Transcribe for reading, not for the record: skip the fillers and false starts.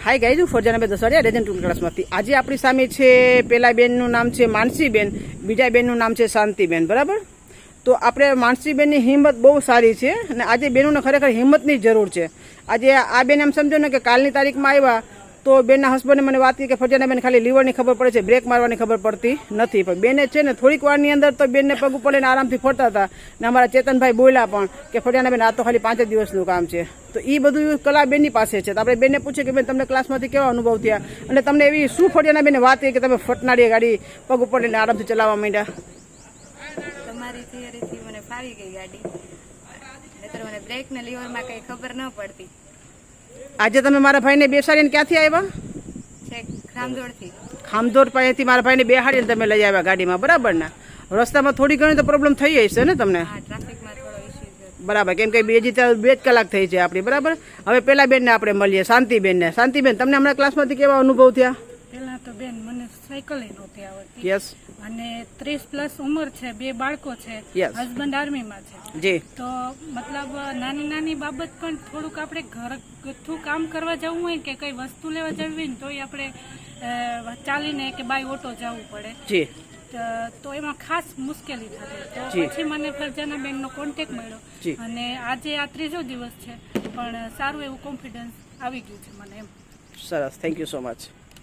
Hi guys, હું ફરજાનાબેન દસવાડિયા રેજન tool ક્લાસમાંથી. આજે આપણી સામે છે પેલા બેનનું નામ છે માનસીબેન, બીજા બેનનું નામ છે શાંતિબેન. બરાબર, તો આપણે માનસીબેનની હિંમત બહુ સારી છે અને આજે બેનોને ખરેખર હિંમતની જરૂર છે. આજે આ બેન એમ સમજો ને કે કાલની તારીખમાં આવ્યા તો બેનના હસબન્ડે મને વાત કરી કે ફરજાનાબેન ખાલી લીવરની ખબર પડે છે, બ્રેક મારવાની ખબર પડતી નથી. પણ બેને છે ને થોડીક વારની અંદર તો બેનને પગ ઉપર લઈને આરામથી ફરતા હતા. ને અમારા ચેતનભાઈ બોલ્યા પણ કે ફરજાનાબેન આ તો ખાલી 5 જ દિવસનું કામ છે. તો એ બધું કલા બેનની પાસે છે. તો આપણે બેનને પૂછીએ કે બેન તમને ક્લાસમાંથી કેવા અનુભવ થયા અને તમને એવી શું ફરજાનાબેનને વાત કરી કે તમે ફટનારી ગાડી પગ ઉપર લઈને આરામથી ચલાવવા માંડ્યા? તમારી થિયરીથી મને ફાવી ગઈ ગાડી, નહીતર મને બ્રેક ને લીવરમાં કઈ ખબર ન પડતી. આજે તમે મારા ભાઈને બેસાડીને ક્યાંથી આવ્યા? છેક ખામદોડથી. ખામદોડ પાસેથી મારા ભાઈને બેહાડીને તમે લઈ આવ્યા ગાડીમાં. બરાબર ને? રસ્તામાં થોડી ઘણી તો પ્રોબ્લેમ થઈ હશે ને તમને? હા, ટ્રાફિકમાં થોડો ઇશ્યુ. બરાબર, કેમ કે 2 કલાક થઈ છે આપણી. બરાબર, હવે પેલા બેનને આપણે મળીએ, શાંતિબેનને. શાંતિબેન, તમને હમણાં ક્લાસમાંથી કેવા અનુભવ થયા? પેલા તો બેન મને સાયકલ નહોતી આવડતી. યસ. અને 30+ ઉંમર છે, 2 બાળકો છે, Yes. હસબન્ડ આર્મીમાં છે. જી. તો મતલબ નાની નાની બાબત પણ થોડુંક આપણે ઘરગથ્થું કામ કરવા જવું હોય કે કઈ વસ્તુ લેવા જવી હોય ને તોય આપણે ચાલીને કે બાય ઓટો જવું પડે. જી. તો એમાં ખાસ મુશ્કેલી થતી. તો જી. પછી મને ફરજાનાબેનનો કોન્ટેક્ટ મળ્યો જી. અને આજે આ 3જો દિવસ છે પણ સારું એવું કોન્ફિડન્સ આવી ગયું છે મને એમ. સરસ, થેન્ક યુ સો મચ.